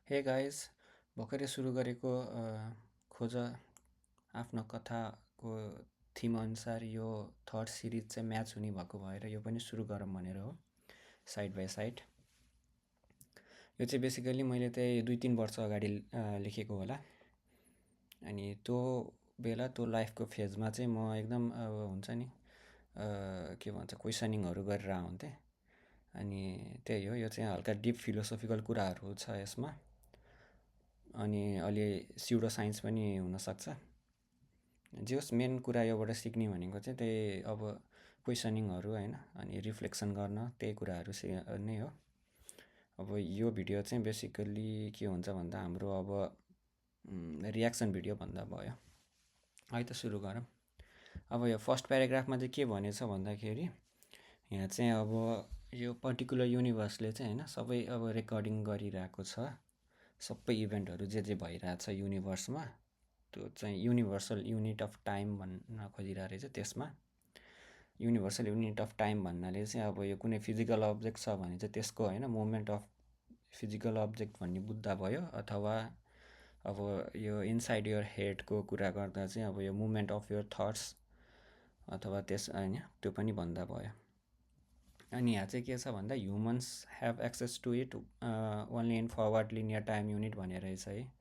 Hey guys भर्खरै सुरु गरेको खोज आफ्नो कथाको थिम अनुसार यो थर्ड सिरिज चाहिँ म्याच हुने भएको भएर यो पनि सुरु गरौँ भनेर हो साइड बाई साइड। यो चाहिँ बेसिकली मैले त्यही 2-3 वर्ष अगाडि लेखेको होला। अनि त्यो बेला त्यो लाइफको फेजमा चाहिँ म एकदम अब हुन्छ नि के भन्छ क्वेसनिङहरू गरेर आउँथेँ। अनि त्यही हो, यो चाहिँ हल्का डिप फिलोसोफिकल कुराहरू छ यसमा। अनि अलि स्युडो साइन्स पनि हुनसक्छ। जे होस् मेन कुरा योबाट सिक्ने भनेको चाहिँ त्यही अब क्वेसनिङहरू होइन, अनि रिफ्लेक्सन गर्न त्यही कुराहरू नै हो। अब यो भिडियो चाहिँ बेसिकल्ली के हुन्छ भन्दा हाम्रो अब रियाक्सन भिडियो भन्दा भयो। है त सुरु गरौँ। अब यो फर्स्ट प्याराग्राफमा चाहिँ के भनेछ भन्दाखेरि यहाँ चाहिँ अब यो पर्टिकुलर युनिभर्सले चाहिँ होइन सबै अब रेकर्डिङ गरिरहेको छ। सबै इभेन्टहरू जे भइरहेछ युनिभर्समा त्यो चाहिँ युनिभर्सल युनिट अफ टाइम भन्न खोजिरहेको रहेछ। त्यसमा युनिभर्सल युनिट अफ टाइम भन्नाले चाहिँ अब यो कुनै फिजिकल अब्जेक्ट छ भने चाहिँ त्यसको होइन मुभमेन्ट अफ फिजिकल अब्जेक्ट भन्ने बुझ्दा भयो, अथवा अब यो इनसाइड योर हेडको कुरा गर्दा चाहिँ अब यो मुभमेन्ट अफ योर थट्स अथवा त्यस होइन त्यो पनि भन्दा भयो। अनि यहाँ चाहिँ के छ भन्दा humans have access to it only in forward linear time unit भनेर रहेछ है।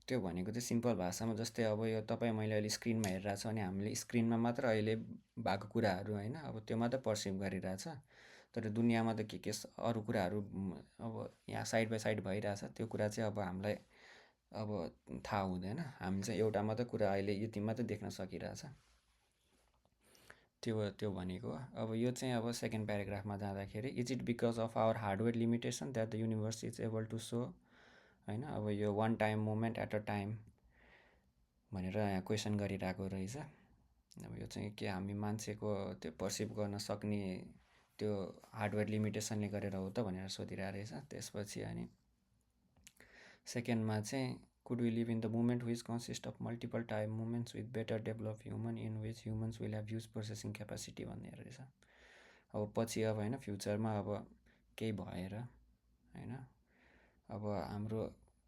त्यो भनेको चाहिँ सिम्पल भाषामा जस्तै अब यो तपाईँ मैले अहिले स्क्रिनमा हेरिरहेको छु अनि हामीले स्क्रिनमा मात्र अहिले भएको कुराहरू होइन अब त्यो मात्रै पर्सिभ गरिरहेछ। तर दुनियाँमा त के अरू कुराहरू अब यहाँ साइड बाई साइड भइरहेछ, त्यो कुरा चाहिँ अब हामीलाई अब थाहा हुँदैन। हामी चाहिँ एउटा मात्रै कुरा अहिले यति मात्रै देख्न सकिरहेछ। त्यो भनेको अब यो चाहिँ अब सेकेन्ड प्याराग्राफमा जाँदाखेरि is it because of our hardware limitation that the universe is able to so होइन अब यो one time moment at a time भनेर यहाँ क्वेसन गरिरहेको रहेछ। अब यो चाहिँ के हामी मान्छेको त्यो पर्सिभ गर्न सक्ने त्यो हार्डवेयर लिमिटेसनले गरेर हो त भनेर सोधिरहेको रहेछ। त्यसपछि अनि सेकेन्डमा चाहिँ could we live in the moment which consist of multiple time moments with better develop human in which humans will have huge processing capacity भन्ने रहेछ। अब पछि अब होइन फ्युचरमा अब केही भएर होइन अब हाम्रो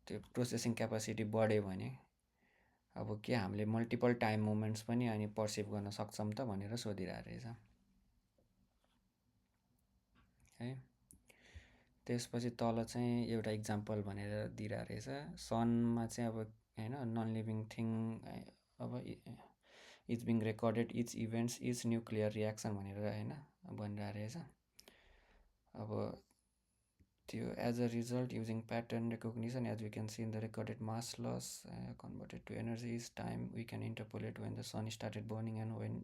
त्यो प्रोसेसिङ क्यापासिटी बढ्यो भने अब के हामीले मल्टिपल टाइम मोमेन्ट्स पनि अनि पर्सिभ गर्न सक्छौँ त भनेर सोधिरहेको रहेछ है। त्यसपछि तल चाहिँ एउटा इक्जाम्पल भनेर दिइरहेको रहेछ। सनमा चाहिँ अब होइन नन लिभिङ थिङ अब is being recorded each events each nuclear reaction भनेर होइन भनिरहेको रहेछ। अब त्यो as a result using pattern recognition as we can see in the recorded mass loss converted to energy is time we can interpolate when the sun started burning and when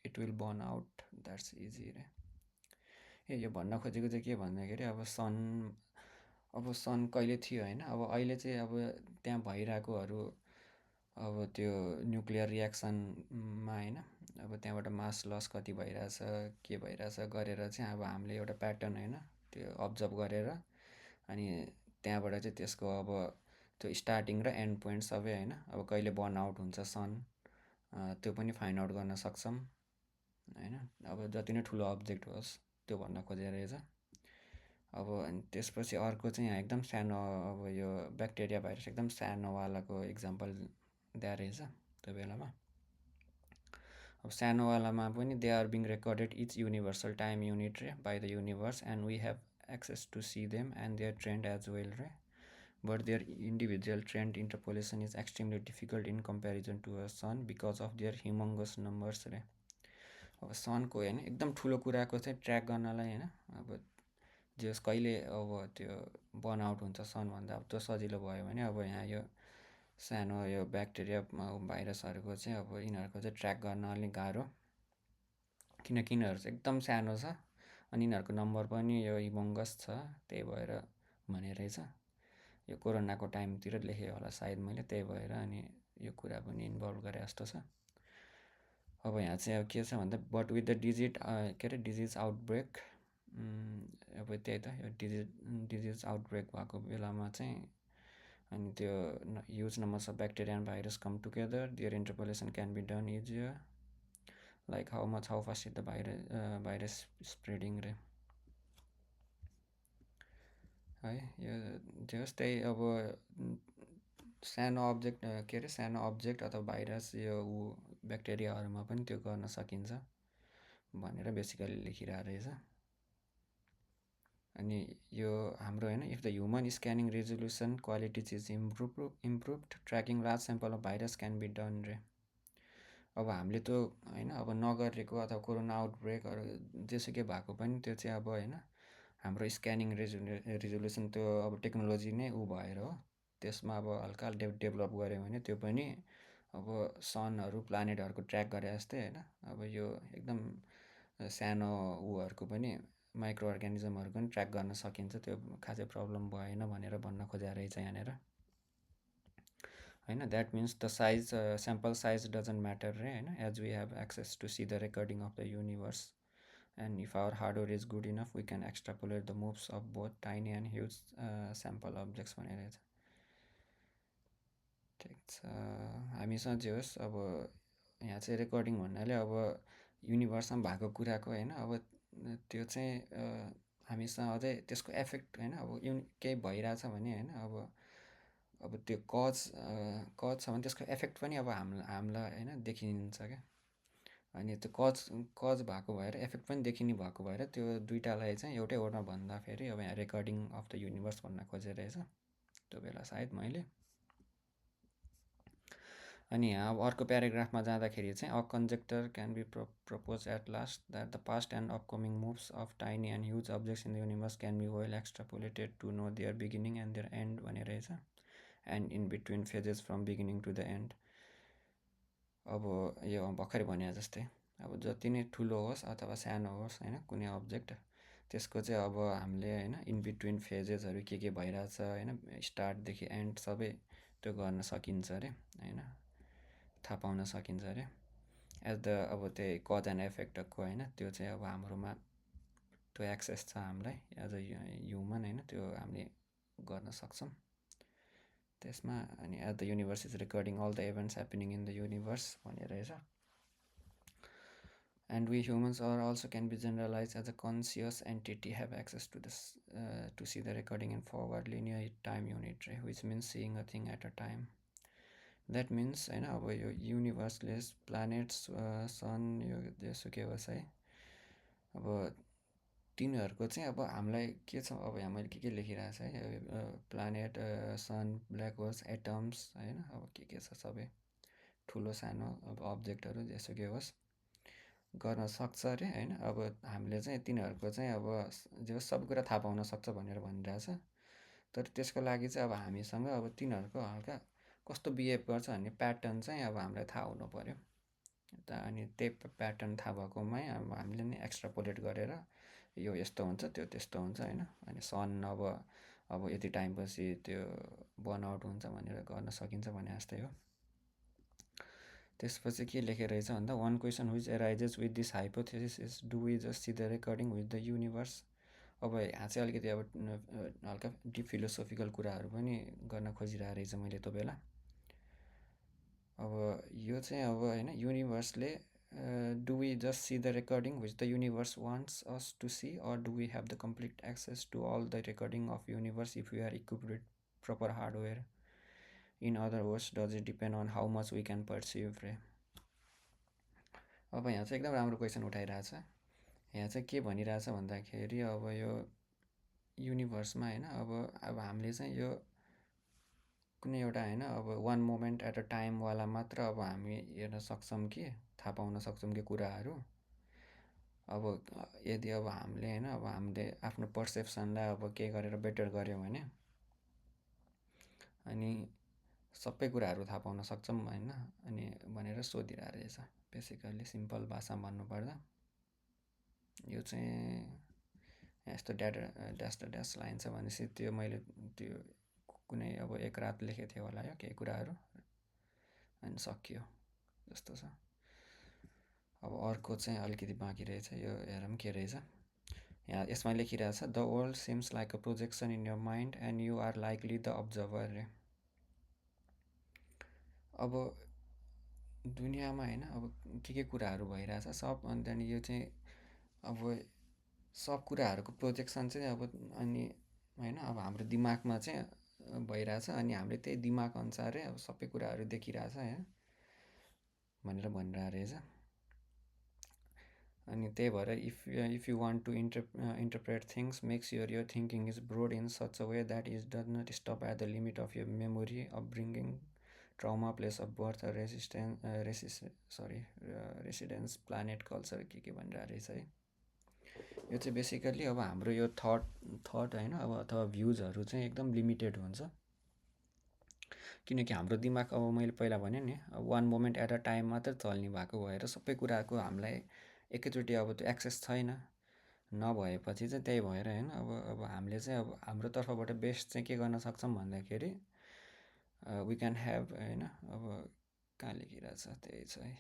it will burn out that's easy रे। यो भन्न खोजेको चाहिँ के भन्दाखेरि अब सन कहिले थियो होइन, अब अहिले चाहिँ अब त्यहाँ भइरहेकोहरू अब त्यो न्युक्लियर रियाक्सनमा होइन अब त्यहाँबाट मास लस कति भइरहेछ के भइरहेछ गरेर चाहिँ अब हामीले एउटा प्याटर्न होइन त्यो अब्जर्भ गरेर अनि त्यहाँबाट चाहिँ त्यसको अब त्यो स्टार्टिङ र एन्ड पोइन्ट सबै होइन अब कहिले बर्न आउट हुन्छ सन त्यो पनि फाइन्ड आउट गर्न सक्छौँ होइन। अब जति नै ठुलो अब्जेक्ट होस् त्यो भन्न खोजेको रहेछ। अब अनि त्यसपछि अर्को चाहिँ यहाँ एकदम सानो अब यो ब्याक्टेरिया भाइरस एकदम सानोवालाको इक्जाम्पल दिएको रहेछ त्यो बेलामा। अब सानोवालामा पनि they are being recorded each universal time unit रे by the universe and we have access to see them and their trend as well रे but their individual trend interpolation is extremely difficult in comparison to a sun because of their humongous numbers रे। अब सनको होइन एकदम ठुलो कुराको चाहिँ track गर्नलाई होइन अब जस कहिले अब त्यो बर्न आउट हुन्छ सनभन्दा अब त्यो सजिलो भयो भने अब यहाँ यो सानो यो ब्याक्टेरिया भाइरसहरूको चाहिँ अब यिनीहरूको चाहिँ ट्र्याक गर्न अलिक गाह्रो, किनकि यिनीहरू चाहिँ एकदम सानो छ अनि यिनीहरूको नम्बर पनि यो हिमङ्गस छ। त्यही भएर भने रहेछ यो कोरोनाको टाइमतिर लेखेँ होला सायद मैले, त्यही भएर अनि यो कुरा पनि इन्भल्भ गरे जस्तो छ। अब यहाँ चाहिँ अब के छ भन्दा बट विथ द के अरे डिजिज आउटब्रेक अब त्यही त यो डिजिज आउटब्रेक भएको बेलामा चाहिँ अनि त्यो huge numbers of bacteria and virus come together their interpolation can be done easier like how fast is the virus spreading रे है। यो जस्तै अब सानो अब्जेक्ट के अरे सानो अब्जेक्ट अथवा भाइरस यो ब्याक्टेरियाहरूमा पनि त्यो गर्न सकिन्छ भनेर बेसिकली लेखिरहेको रहेछ। अनि यो हाम्रो होइन, if the human scanning resolution qualities is improved tracking large sample of virus can be done रे। अब हामीले त्यो होइन अब नगरेको अथवा कोरोना आउटब्रेकहरू जेसुकै भएको पनि त्यो चाहिँ अब होइन हाम्रो स्क्यानिङ रेजोल्युसन त्यो अब टेक्नोलोजी नै भएर हो, त्यसमा अब हल्का डेभलप गऱ्यो भने त्यो पनि अब सनहरू प्लानेटहरूको ट्र्याक गरे जस्तै होइन अब यो एकदम सानो पनि माइक्रो अर्ग्यानिजमहरू पनि ट्र्याक गर्न सकिन्छ। त्यो खासै प्रब्लम भएन भनेर भन्न खोजेको रहेछ यहाँनिर होइन। That means the size sample size doesn't matter रे होइन, as we have access to see the recording of the universe and if our hardware is good enough we can extrapolate the moves of both tiny and huge sample objects भनेर छ। ठिक छ, हामीसँग जे होस् अब यहाँ चाहिँ रेकर्डिङ भन्नाले अब युनिभर्समा भएको कुराको होइन अब त्यो चाहिँ हामीसँग अझै त्यसको एफेक्ट होइन अब केही भइरहेछ भने होइन अब त्यो कज छ भने त्यसको एफेक्ट पनि अब हामीलाई होइन देखिन्छ क्या। अनि त्यो कज भएको भएर एफेक्ट पनि देखिने भएको भएर त्यो दुइटालाई चाहिँ एउटै वर्डमा भन्दाखेरि अब यहाँ रेकर्डिङ अफ द युनिभर्स भन्न खोजेर रहेछ त्यो बेला सायद मैले। अनि यहाँ अब अर्को प्याराग्राफमा जाँदाखेरि चाहिँ a conjecture can be propose at last that the past and upcoming moves of tiny and huge objects in the universe can be well extrapolated to know their beginning and their end भनेर रहेछ, and in between phases from beginning to the end. अब यो भर्खरै भने जस्तै अब जति नै ठुलो होस् अथवा सानो होस् होइन कुनै अब्जेक्ट त्यसको चाहिँ अब हामीले होइन इन बिट्विन फेजेसहरू के भइरहेछ होइन स्टार्टदेखि एन्ड सबै त्यो गर्न सकिन्छ अरे होइन, थाहा पाउन सकिन्छ अरे एज द अब त्यही कज एन्ड इफेक्टको होइन त्यो चाहिँ अब हाम्रोमा त्यो एक्सेस छ हामीलाई एज अ ह्युमन होइन त्यो हामीले गर्न सक्छौँ त्यसमा। अनि as the universe is recording all the events happening in the universe भनेर रहेछ। And we humans are also can be generalized as a conscious entity have access to this to see the recording in forward linear time unit, which means seeing a thing at a time. That means होइन अब यो युनिभर्सले planets सन यो जेसुकै होस् है अब तिनीहरूको चाहिँ अब हामीलाई के छ अब यहाँ मैले के लेखिरहेको छु है प्लानेट सन ब्ल्याक होल्स एटम्स होइन अब के छ सबै ठुलो सानो अब अब्जेक्टहरू जेसुकै होस् गर्न सक्छ अरे होइन। अब हामीले चाहिँ तिनीहरूको चाहिँ अब जो सबै कुरा थाहा पाउन सक्छ भनेर भनिरहेछ, तर त्यसको लागि चाहिँ अब हामीसँग अब तिनीहरूको हल्का कस्तो बिहेभ गर्छ भन्ने प्याटर्न चाहिँ अब हामीलाई थाहा हुनु पऱ्यो। अनि त्यही प्याटर्न थाहा भएकोमै अब हामीले नै एक्स्ट्रापोलेट गरेर यो यस्तो हुन्छ त्यो त्यस्तो हुन्छ होइन, अनि सन अब यति टाइमपछि त्यो बर्नआउट हुन्छ भनेर गर्न सकिन्छ भने जस्तै हो। त्यसपछि के लेखेर रहेछ भन्दा one question which arises with this hypothesis is do we just see the recording with the universe. अब यहाँ चाहिँ अलिकति अब हल्का डिप फिलोसोफिकल कुराहरू पनि गर्न खोजिरहेको रहेछ मैले त्यो बेला। अब यो चाहिँ अब होइन युनिभर्सले do we just see the recording which the universe wants us to see or do we have the complete access to all the recording of universe if we are equipped with proper hardware. In other words does it depend on how much we can perceive रे। अब यहाँ चाहिँ एकदम राम्रो question उठाइरहेछ। यहाँ चाहिँ के भनिरहेछ भन्दाखेरि अब यो युनिभर्समा होइन अब हामीले चाहिँ यो कुनै एउटा होइन अब वान मोमेन्ट एट अ टाइमवाला मात्र अब हामी हेर्न सक्छौँ कि थाहा पाउन सक्छौँ कि कुराहरू। अब यदि अब हामीले होइन अब हामीले आफ्नो पर्सेप्सनलाई अब के गरेर बेटर गऱ्यौँ भने अनि सबै कुराहरू थाहा पाउन सक्छौँ होइन, अनि भनेर सोधिरहेको रहेछ बेसिकल्ली सिम्पल भाषामा भन्नुपर्दा। यो चाहिँ यस्तो ड्यास ड्यास लाइन छ भनेपछि त्यो मैले त्यो कुनै अब एक रात लेखेको थिएँ होला यो केही कुराहरू अनि सकियो जस्तो छ। अब अर्को चाहिँ अलिकति बाँकी रहेछ, यो हेरौँ के रहेछ। यहाँ यसमा लेखिरहेछ the world seems like a projection in your mind and you are likely the observer रे। अब दुनियाँमा होइन अब के कुराहरू भइरहेछ सब, अनि त्यहाँदेखि यो चाहिँ अब सब कुराहरूको प्रोजेक्सन चाहिँ अब अनि होइन अब हाम्रो दिमागमा चाहिँ भइरहेछ अनि हामीले त्यही दिमाग अनुसारै अब सबै कुराहरू देखिरहेछ होइन भनेर भनिरहेको रहेछ। अनि त्यही भएर if you want to interpret things make sure your thinking is broad in such a way that is does not stop at the limit of your memory upbringing trauma place of birth residence planet culture के भनिरहेको रहेछ है। यो चाहिँ basically अब हाम्रो यो thought होइन अब अथवा भ्युजहरू चाहिँ एकदम लिमिटेड हुन्छ किनकि हाम्रो दिमाग अब मैले पहिला भने नि अब one moment at a time मात्र चल्ने भएको भएर सबै कुराको हामीलाई एकैचोटि अब त्यो एक्सेस छैन नभएपछि चाहिँ त्यही भएर होइन अब हामीले चाहिँ अब हाम्रो तर्फबाट बेस्ट चाहिँ के गर्न सक्छौँ भन्दाखेरि वी क्यान ह्याभ होइन अब कहाँ लेखिरहेछ त्यही छ है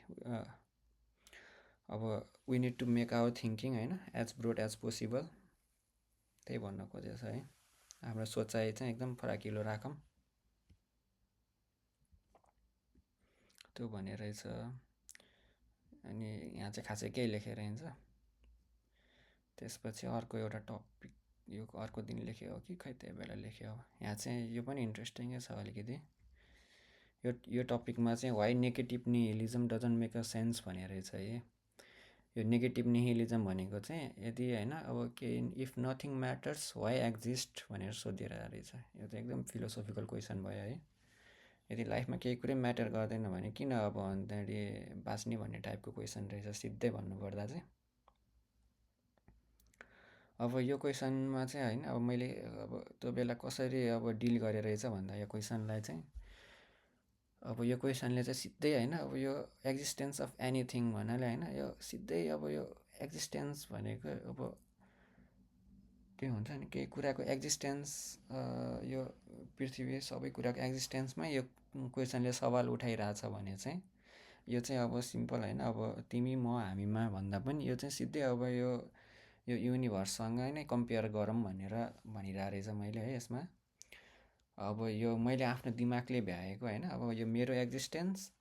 अब we need to make our thinking होइन एज ब्रोड एज पोसिबल त्यही भन्न खोजेको छ है। हाम्रो सोचाइ चाहिँ एकदम फराकिलो राखौँ त्यो भन्ने रहेछ। अनि यहाँ चाहिँ खासै केही लेखेर हिँड्छ। त्यसपछि अर्को एउटा टपिक यो अर्को दिन लेख्यो हो कि खै त्यही बेला लेख्यो हो। यहाँ चाहिँ यो पनि इन्ट्रेस्टिङै छ अलिकति यो टपिकमा चाहिँ why negative nihilism doesn't make a sense भन्ने रहेछ है। यो नेगेटिभ निहिलिजम भनेको चाहिँ यदि होइन अब के if nothing matters why exist भनेर सोधिरहेको रहेछ। यो चाहिँ एकदम फिलोसोफिकल क्वेसन भयो है। यदि लाइफमा केही कुरै म्याटर गर्दैन भने किन अब अन्तखेरि बाँच्ने भन्ने टाइपको क्वेसन रहेछ सिधै भन्नुपर्दा चाहिँ। अब यो क्वेसनमा चाहिँ होइन अब मैले अब त्यो बेला कसरी अब डिल गरेर रहेछ भन्दा यो क्वेसनलाई चाहिँ अब यो क्वेसनले चाहिँ सिधै होइन अब यो एक्जिस्टेन्स अफ एनिथिङ भन्नाले होइन यो सिधै अब यो एक्जिस्टेन्स भनेको अब के हुन्छ नि केही कुराको एक्जिस्टेन्स यो पृथ्वी सबै कुराको एक्जिस्टेन्समै यो क्वेसनले सवाल उठाइरहेछ भने चाहिँ यो चाहिँ अब सिम्पल होइन अब तिमी म हामीमा भन्दा पनि यो चाहिँ सिधै अब यो युनिभर्ससँग नै कम्पेयर गरौँ भनेर भनिरहेको रहेछ मैले है यसमा। अब यो मैले आफ्नो दिमागले भ्याएको होइन अब यो मेरो एक्जिस्टेन्स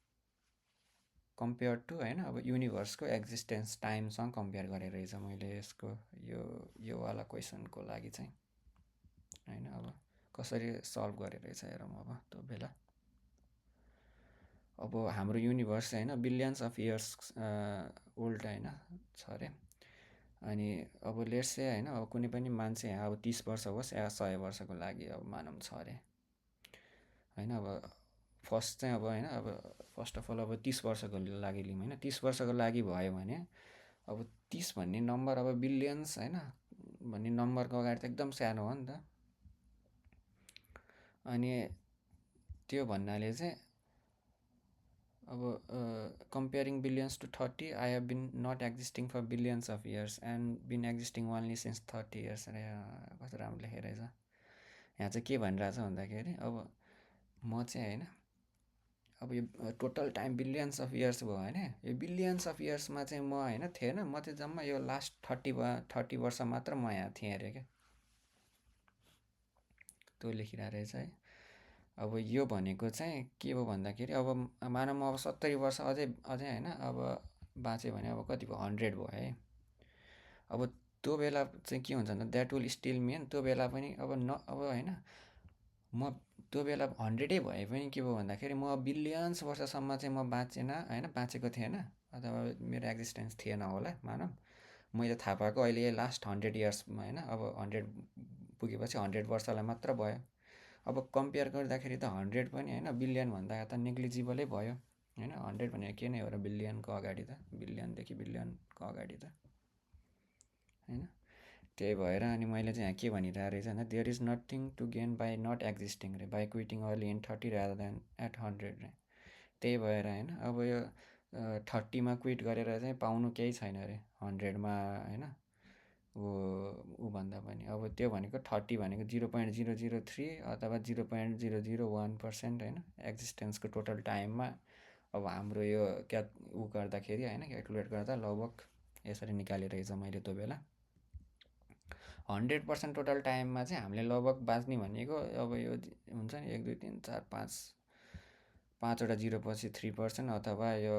कम्पेयर टु होइन अब युनिभर्सको एक्जिस्टेन्स टाइमसँग कम्पेयर गरेर रहेछ मैले यसको योवाला क्वेसनको लागि चाहिँ होइन अब कसरी सल्भ गरेर रहेछ हेरौँ अब त्यो बेला। अब हाम्रो युनिभर्स होइन बिलियन्स अफ इयर्स ओल्ड होइन छ अरे। अनि अब लेट्स चाहिँ होइन अब कुनै पनि मान्छे अब 30 वर्ष होस् या 100 वर्षको लागि अब मानौँ छ अरे होइन। अब फर्स्ट चाहिँ अब होइन अब फर्स्ट अफ अल अब 30 वर्षको लागि लिउँ होइन 30 वर्षको लागि भयो भने अब 30 भन्ने नम्बर अब बिलियन्स होइन भन्ने नम्बरको अगाडि त एकदम सानो हो नि त। अनि त्यो भन्नाले चाहिँ अब comparing billions to 30 I have been not existing for billions of years and been existing only since 30 years अरे कस्तो राम्रो लेखेर रहेछ। यहाँ चाहिँ के भनिरहेछ भन्दाखेरि अब म चाहिँ होइन अब यो total time billions of years भयो होइन यो बिलियन्स अफ इयर्समा चाहिँ म होइन थिएन म चाहिँ जम्मा यो लास्ट 30 वर्ष मात्र म यहाँ थिएँ अरे क्या त्यो लेखिरहेको रहेछ है। अब यो भनेको चाहिँ के हो भन्दाखेरि अब मानौँ अब 70 वर्ष अझै होइन अब बाँच्यो भने अब कति भयो 100 भयो है। अब त्यो बेला चाहिँ के हुन्छ भन्दा द्याट विल स्टिल मिन त्यो बेला पनि अब अब होइन म त्यो बेला 100 भए पनि के भयो भन्दाखेरि म बिलियन्स वर्षसम्म चाहिँ म बाँचेन होइन बाँचेको थिएन अथवा मेरो एक्जिस्टेन्स थिएन होला मानौँ। मैले थाहा पाएको अहिले लास्ट 100 इयर्समा होइन अब 100 पुगेपछि 100 वर्षलाई मात्र भयो। अब कम्पेयर गर्दाखेरि त 100 पनि होइन बिलियन भन्दा त नेग्लिजिबलै भयो होइन 100 भनेको के नै हो र बिलियनको अगाडि त बिलियनदेखि बिलियनको अगाडि त होइन। त्यही भएर अनि मैले चाहिँ यहाँ के भनिरहेको रहेछ भन्दा there is nothing to gain by not existing रे by quitting early in 30 rather than at 100 रे। त्यही भएर होइन अब यो 30मा क्विट गरेर चाहिँ पाउनु केही छैन अरे 100मा होइन ऊ भन्दा पनि अब त्यो भनेको 30 भनेको 0.003 अथवा 0.001% होइन एक्जिस्टेन्सको टोटल टाइममा अब हाम्रो यो ऊ गर्दाखेरि होइन क्यालकुलेट गर्दा लगभग यसरी निकालेर रहेछ मैले त्यो बेला 100% टोटल टाइममा चाहिँ हामीले लगभग बाँच्ने भनेको अब यो हुन्छ नि 1 2 3 4 5 5वटा जिरो पछि 3% अथवा यो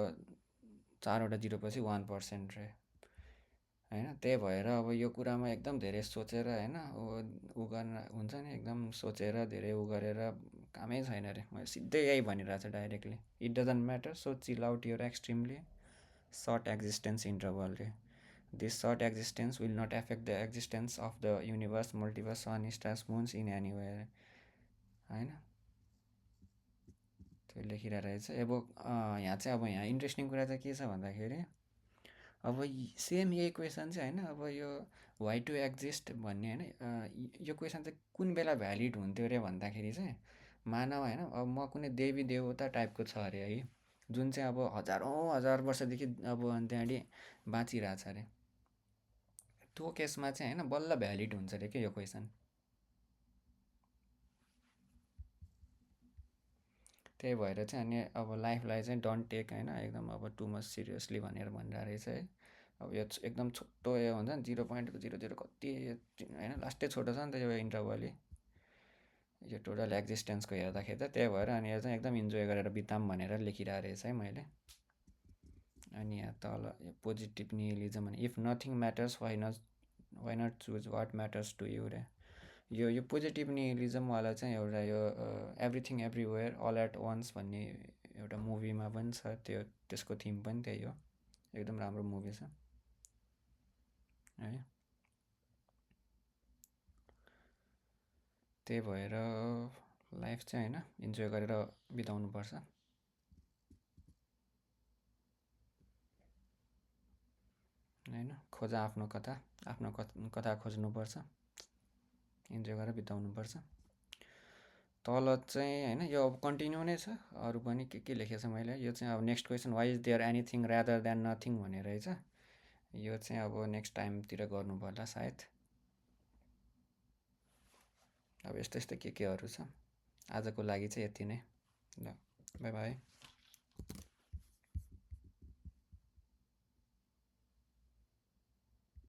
4वटा जिरो पछि 1% रे होइन त्यही भएर अब यो कुरामा एकदम धेरै सोचेर होइन ऊ गर्न हुन्छ नि एकदम सोचेर धेरै ऊ गरेर कामै छैन अरे मैले सिधै यही भनिरहेको छ directly it doesn't matter so chill out your extremely short existence interval रे this short existence will not affect the existence of the universe multiverse sun stars moons in any way होइन त्यो लेखिरहेको रहेछ अब यहाँ चाहिँ अब यहाँ इन्ट्रेस्टिङ कुरा चाहिँ के छ भन्दाखेरि अब सेम यही क्वेसन चाहिँ होइन अब यो वाइ टु एक्जिस्ट भन्ने होइन यो क्वेसन चाहिँ कुन बेला भ्यालिड हुन्थ्यो अरे भन्दाखेरि चाहिँ मानव होइन अब म कुनै देवी देवता टाइपको छ अरे है जुन चाहिँ अब हजारौँ हजार वर्षदेखि अब त्यहाँनिर बाँचिरहेछ अरे त्यो केसमा चाहिँ होइन बल्ल भ्यालिड हुन्छ अरे के यो क्वेसन त्यही भएर चाहिँ अनि अब लाइफलाई चाहिँ डोन्ट टेक होइन एकदम अब टु मच सिरियसली भनेर भनिरहेको रहेछ है अब यो एकदम छोटो यो हुन्छ नि 0.00 कति होइन लास्टै छोटो छ नि त यो इन्टरभल यो टोटल एक्जिस्टेन्सको हेर्दाखेरि त त्यही भएर अनि यो चाहिँ एकदम इन्जोय गरेर बिताऊँ भनेर लेखिरहेको रहेछ है मैले अनि यहाँ तल यो पोजिटिभ निहिलिजम भने if nothing matters why not choose what matters to you रे यो पोजिटिभ निहिलिजमवाला चाहिँ एउटा यो everything everywhere all at once भन्ने एउटा मुभीमा पनि छ त्यो त्यसको थिम पनि त्यही हो एकदम राम्रो मुभी छ है त्यही भएर लाइफ चाहिँ होइन इन्जोय गरेर बिताउनुपर्छ होइन खोज आफ्नो कथा खोज्नुपर्छ इन्जोय गरेर बिताउनुपर्छ तल चाहिँ होइन यो अब कन्टिन्यू नै छ अरू पनि के लेखेको छ मैले यो चाहिँ अब next question why is there anything rather than nothing भनेर रहेछ यो चाहिँ अब नेक्स्ट टाइमतिर गर्नु पर्ला सायद अब यस्तो यस्तो केहरू छ आजको लागि चाहिँ यति नै ल बाई बाई